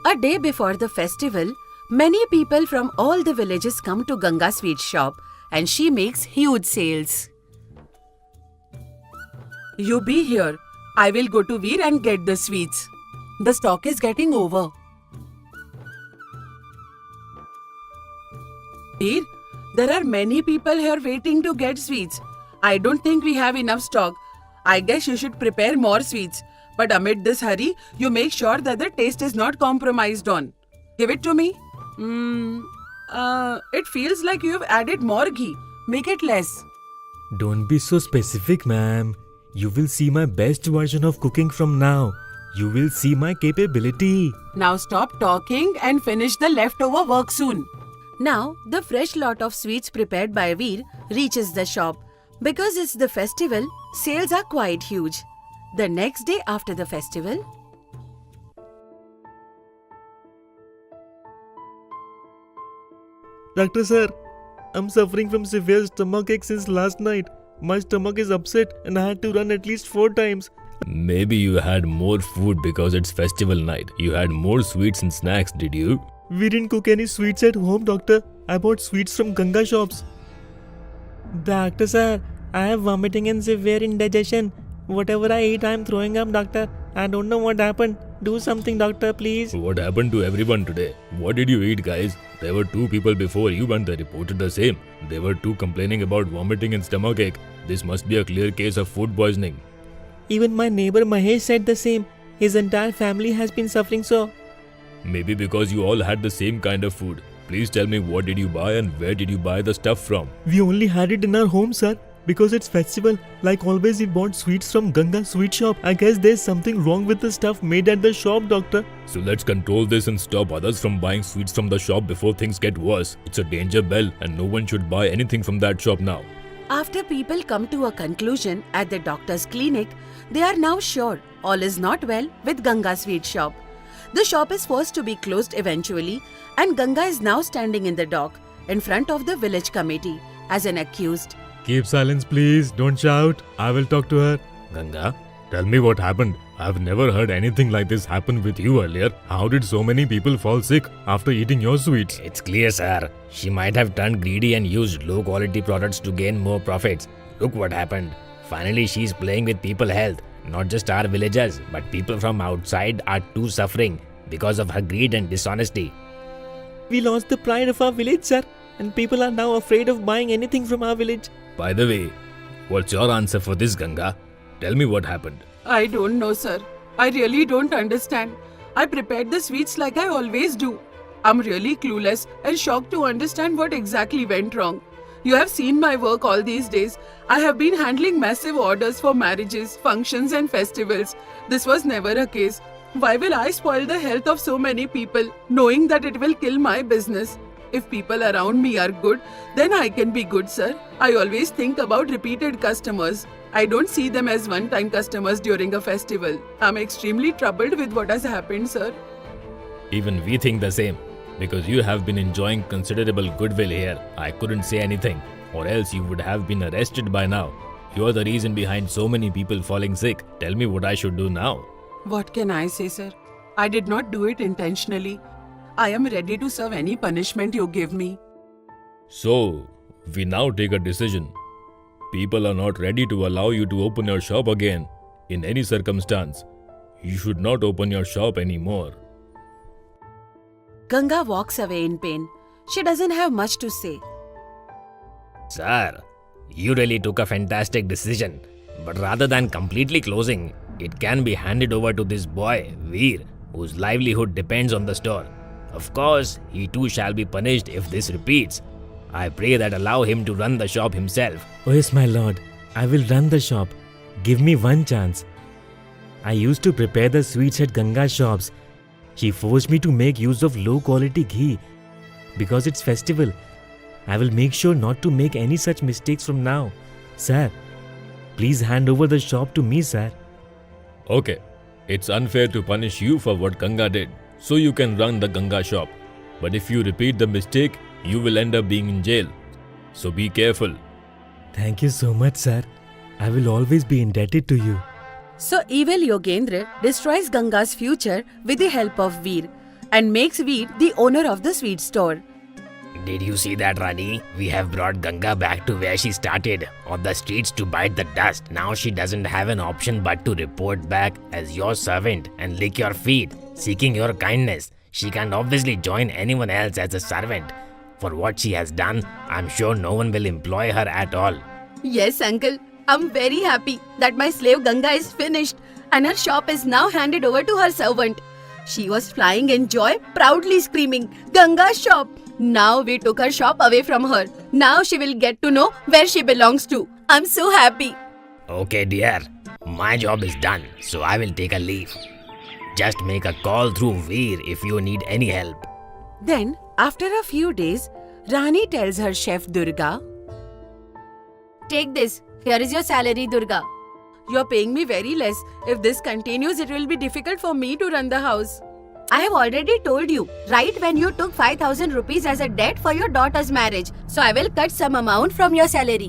A day before the festival, many people from all the villages come to Ganga sweet shop and she makes huge sales. You be here. I will go to Veer and get the sweets. The stock is getting over. Veer, there are many people here waiting to get sweets. I don't think we have enough stock. I guess you should prepare more sweets. But amid this hurry, you make sure that the taste is not compromised on. Give it to me. It feels like you have added more ghee. Make it less. Don't be so specific, ma'am. You will see my best version of cooking from now. You will see my capability. Now stop talking and finish the leftover work soon. Now, the fresh lot of sweets prepared by Veer reaches the shop. Because it's the festival, sales are quite huge. The next day after the festival, Doctor sir, I'm suffering from severe stomachache since last night. My stomach is upset and I had to run at least 4 times. Maybe you had more food because it's festival night. You had more sweets and snacks, did you? We didn't cook any sweets at home, doctor. I bought sweets from Ganga shops. Doctor sir, I have vomiting and severe indigestion. Whatever I eat, I am throwing up, doctor. I don't know what happened. Do something, doctor, please. What happened to everyone today? What did you eat, guys? There were 2 people before you and they reported the same. They were 2 complaining about vomiting and stomachache. This must be a clear case of food poisoning. Even my neighbor Mahesh said the same. His entire family has been suffering so. Maybe because you all had the same kind of food. Please tell me, what did you buy and where did you buy the stuff from? We only had it in our home, sir. Because it's festival, like always we bought sweets from Ganga sweet shop. I guess there's something wrong with the stuff made at the shop, doctor. So let's control this and stop others from buying sweets from the shop before things get worse. It's a danger bell and no one should buy anything from that shop now. after people come to a conclusion at the doctor's clinic, they are now sure all is not well with Ganga sweet shop. The shop is forced to be closed eventually, and Ganga is now standing in the dock in front of the village committee as an accused. Keep silence, please. Don't shout. I will talk to her. Ganga, tell me what happened. I've never heard anything like this happen with you earlier. How did so many people fall sick after eating your sweets? It's clear, sir. She might have turned greedy and used low-quality products to gain more profits. Look what happened. Finally, she's playing with people's health. Not just our villagers, but people from outside are too suffering because of her greed and dishonesty. We lost the pride of our village, sir. And people are now afraid of buying anything from our village. By the way, what's your answer for this, Ganga? Tell me what happened. I don't know, sir. I really don't understand. I prepared the sweets like I always do. I'm really clueless and shocked to understand what exactly went wrong. You have seen my work all these days. I have been handling massive orders for marriages, functions and festivals. This was never a case. Why will I spoil the health of so many people, knowing that it will kill my business? If people around me are good, then I can be good, sir. I always think about repeated customers. I don't see them as one-time customers during a festival. I'm extremely troubled with what has happened, sir. Even we think the same. Because you have been enjoying considerable goodwill here, I couldn't say anything, or else you would have been arrested by now. You're the reason behind so many people falling sick. Tell me what I should do now. What can I say, sir? I did not do it intentionally. I am ready to serve any punishment you give me. So, we now take a decision. People are not ready to allow you to open your shop again. In any circumstance, you should not open your shop anymore. Ganga walks away in pain. She doesn't have much to say. Sir, you really took a fantastic decision. But rather than completely closing, it can be handed over to this boy, Veer, whose livelihood depends on the store. Of course, he too shall be punished if this repeats. I pray that allow him to run the shop himself. Oh yes, my lord. I will run the shop. Give me one chance. I used to prepare the sweets at Ganga shops. She forced me to make use of low-quality ghee. Because it's festival, I will make sure not to make any such mistakes from now. Sir, please hand over the shop to me, sir. Okay, it's unfair to punish you for what Ganga did, so you can run the Ganga shop. But if you repeat the mistake, you will end up being in jail. So be careful. Thank you so much, sir. I will always be indebted to you. So evil Yogendra destroys Ganga's future with the help of Veer. and makes Veer the owner of the sweet store. Did you see that, Rani? We have brought Ganga back to where she started, on the streets to bite the dust. Now she doesn't have an option but to report back as your servant and lick your feet, seeking your kindness. She can't obviously join anyone else as a servant. For what she has done, I'm sure no one will employ her at all. Yes, uncle. I'm very happy that my slave Ganga is finished and her shop is now handed over to her servant. She was flying in joy, proudly screaming, "Ganga's shop!" Now we took her shop away from her. Now she will get to know where she belongs to. I'm so happy. Okay, dear. My job is done, so I will take a leave. Just make a call through Veer if you need any help. Then, after a few days, Rani tells her chef Durga, Take this. Here is your salary, Durga. "You're paying me very less. If this continues, it will be difficult for me to run the house." I have already told you, right when you took 5,000 rupees as a debt for your daughter's marriage. So I will cut some amount from your salary.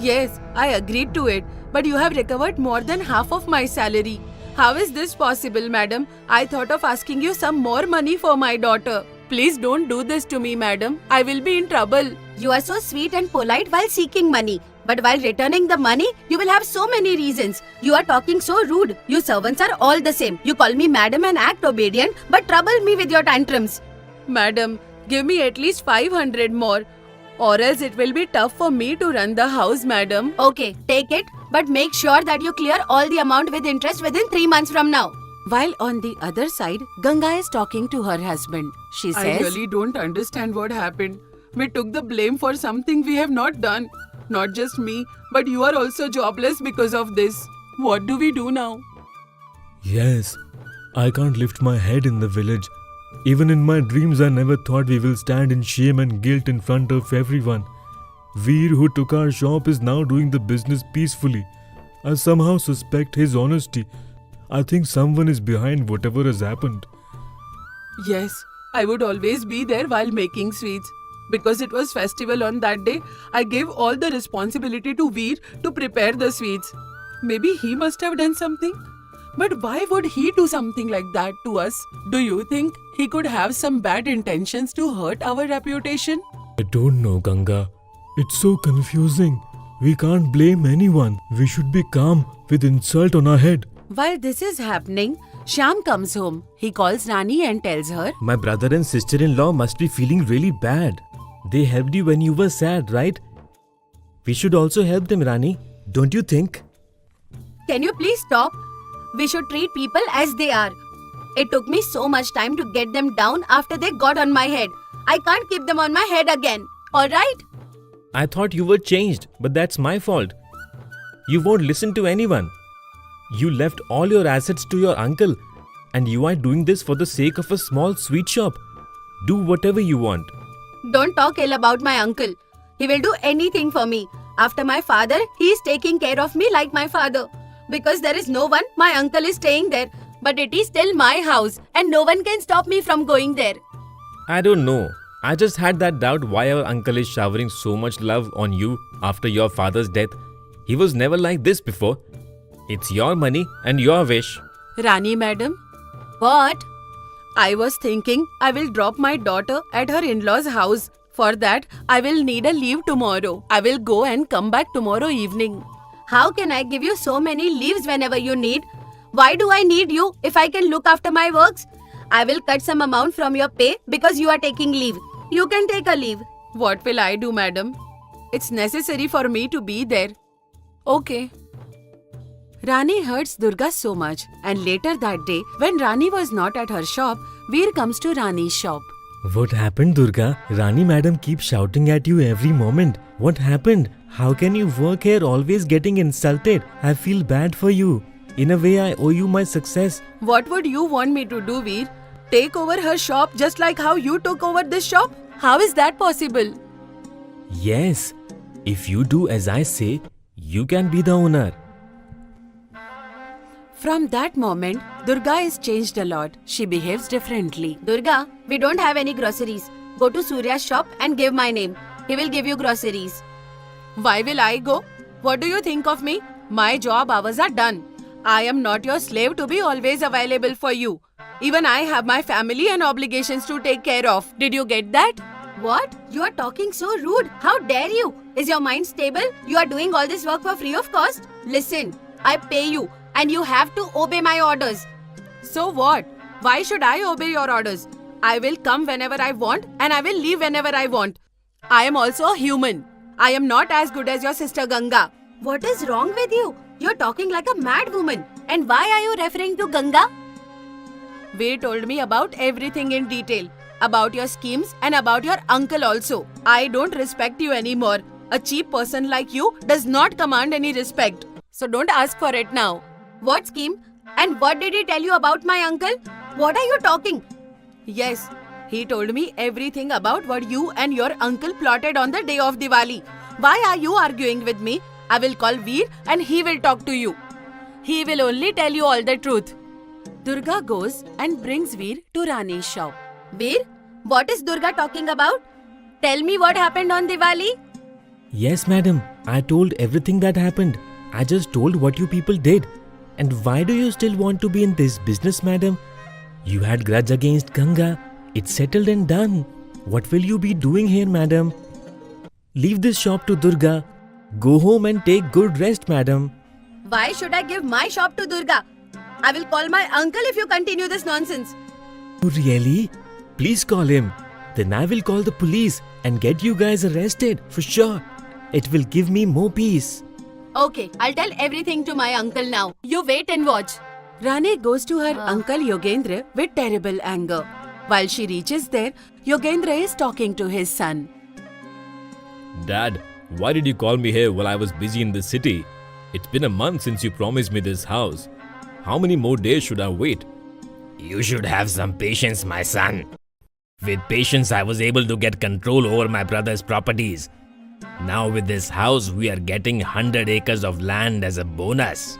Yes, I agreed to it, but you have recovered more than half of my salary. How is this possible, madam? I thought of asking you some more money for my daughter. Please don't do this to me, madam. I will be in trouble. You are so sweet and polite while seeking money. But while returning the money, you will have so many reasons. You are talking so rude. You servants are all the same. You call me madam and act obedient, but trouble me with your tantrums. Madam, give me at least 500 more, or else it will be tough for me to run the house, madam. Okay, take it, but make sure that you clear all the amount with interest within 3 months from now. While on the other side, Ganga is talking to her husband. She says, "I really don't understand what happened. We took the blame for something we have not done. Not just me, but you are also jobless because of this. What do we do now?" Yes, I can't lift my head in the village. Even in my dreams, I never thought we will stand in shame and guilt in front of everyone. Veer, who took our shop, is now doing the business peacefully. I somehow suspect his honesty. I think someone is behind whatever has happened. Yes, I would always be there while making sweets. Because it was festival on that day, I gave all the responsibility to Veer to prepare the sweets. Maybe he must have done something. But why would he do something like that to us? Do you think he could have some bad intentions to hurt our reputation? I don't know, Ganga. It's so confusing. We can't blame anyone. We should be calm with insult on our head. While this is happening, Shyam comes home. He calls Rani and tells her, My brother and sister-in-law must be feeling really bad. They helped you when you were sad, right? We should also help them, Rani. Don't you think? Can you please stop? We should treat people as they are. It took me so much time to get them down after they got on my head. I can't keep them on my head again. Alright? I thought you were changed, but that's my fault. You won't listen to anyone. You left all your assets to your uncle, and you are doing this for the sake of a small sweet shop. Do whatever you want. Don't talk ill about my uncle. He will do anything for me. After my father, he is taking care of me like my father. Because there is no one, my uncle is staying there. But it is still my house, and no one can stop me from going there. I don't know. I just had that doubt why our uncle is showering so much love on you after your father's death. He was never like this before. It's your money and your wish. Rani madam, What? I was thinking I will drop my daughter at her in-laws' house. For that, I will need a leave tomorrow. I will go and come back tomorrow evening. How can I give you so many leaves whenever you need? Why do I need you if I can look after my works? I will cut some amount from your pay because you are taking leave. You can take a leave. What will I do, madam? It's necessary for me to be there. Okay. Rani hurts Durga so much, and later that day, when Rani was not at her shop, Veer comes to Rani's shop. What happened, Durga? Rani madam keeps shouting at you every moment. What happened? How can you work here always getting insulted? I feel bad for you. In a way, I owe you my success. What would you want me to do, Veer? Take over her shop just like how you took over this shop? How is that possible? Yes. If you do as I say, you can be the owner. From that moment, Durga is changed a lot. She behaves differently. Durga, we don't have any groceries. Go to Surya's shop and give my name. He will give you groceries. Why will I go? What do you think of me? My job hours are done. I am not your slave to be always available for you. Even I have my family and obligations to take care of. Did you get that? What? You are talking so rude. How dare you? Is your mind stable? You are doing all this work for free of cost? Listen, I pay you and you have to obey my orders. So what? Why should I obey your orders? I will come whenever I want and I will leave whenever I want. I am also a human. I am not as good as your sister Ganga. What is wrong with you? You're talking like a mad woman. And why are you referring to Ganga? Veer told me about everything in detail. About your schemes and about your uncle also. I don't respect you anymore. A cheap person like you does not command any respect. So don't ask for it now. What scheme? And what did he tell you about my uncle? What are you talking? Yes, he told me everything about what you and your uncle plotted on the day of Diwali. Why are you arguing with me? I will call Veer and he will talk to you. He will only tell you all the truth. Durga goes and brings Veer to Rani's shop. Veer, what is Durga talking about? Tell me what happened on Diwali. Yes, madam. I told everything that happened. I just told what you people did. And why do you still want to be in this business, madam? You had grudge against Ganga. It's settled and done. What will you be doing here, madam? Leave this shop to Durga. Go home and take good rest, madam. Why should I give my shop to Durga? I will call my uncle if you continue this nonsense. Oh, really? Please call him. Then I will call the police and get you guys arrested for sure. It will give me more peace. Okay, I'll tell everything to my uncle now. You wait and watch. Rani goes to her uncle Yogendra with terrible anger. While she reaches there, Yogendra is talking to his son. Dad, why did you call me here while I was busy in the city? It's been a month since you promised me this house. How many more days should I wait? You should have some patience, my son. With patience, I was able to get control over my brother's properties. Now with this house, we are getting 100 acres of land as a bonus.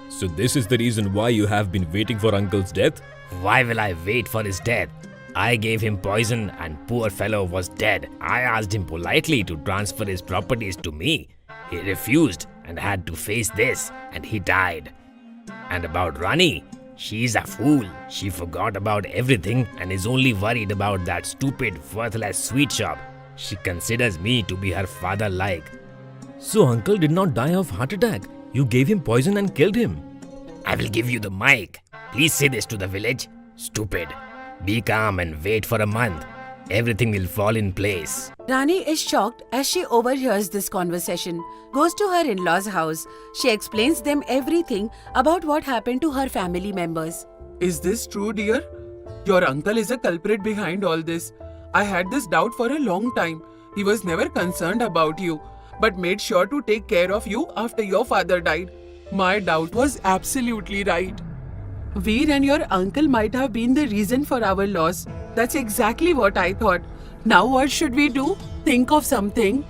So this is the reason why you have been waiting for uncle's death? Why will I wait for his death? I gave him poison and poor fellow was dead. I asked him politely to transfer his properties to me. He refused and had to face this and he died. And about Rani, she's a fool. She forgot about everything and is only worried about that stupid, worthless sweet shop. She considers me to be her father like. So uncle did not die of heart attack. You gave him poison and killed him. I will give you the mic. Please say this to the village. Stupid. Be calm and wait for a month. Everything will fall in place. Rani is shocked as she overhears this conversation. Goes to her in-laws' house. She explains them everything about what happened to her family members. Is this true, dear? Your uncle is a culprit behind all this. I had this doubt for a long time. He was never concerned about you, but made sure to take care of you after your father died. My doubt was absolutely right. Veer and your uncle might have been the reason for our loss. That's exactly what I thought. Now what should we do? Think of something.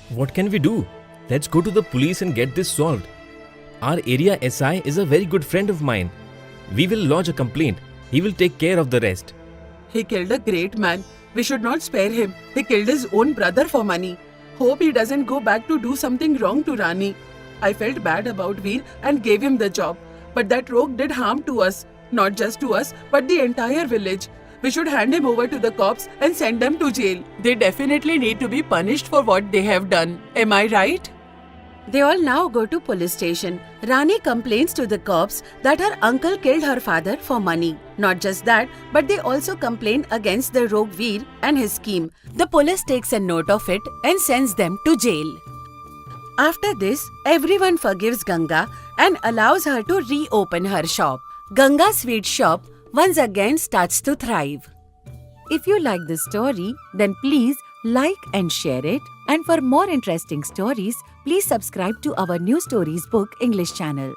What can we do? Let's go to the police and get this solved. Our area SI is a very good friend of mine. We will lodge a complaint. He will take care of the rest. He killed a great man. We should not spare him. He killed his own brother for money. Hope he doesn't go back to do something wrong to Rani. I felt bad about Veer and gave him the job. But that rogue did harm to us. Not just to us, but the entire village. We should hand him over to the cops and send them to jail. They definitely need to be punished for what they have done. Am I right? They all now go to police station. Rani complains to the cops that her uncle killed her father for money. Not just that, but they also complain against the rogue Veer and his scheme. The police takes a note of it and sends them to jail. After this, everyone forgives Ganga and allows her to reopen her shop. Ganga's sweet shop once again starts to thrive. If you like this story, then please like and share it. And for more interesting stories, please subscribe to our New Stories Book English channel.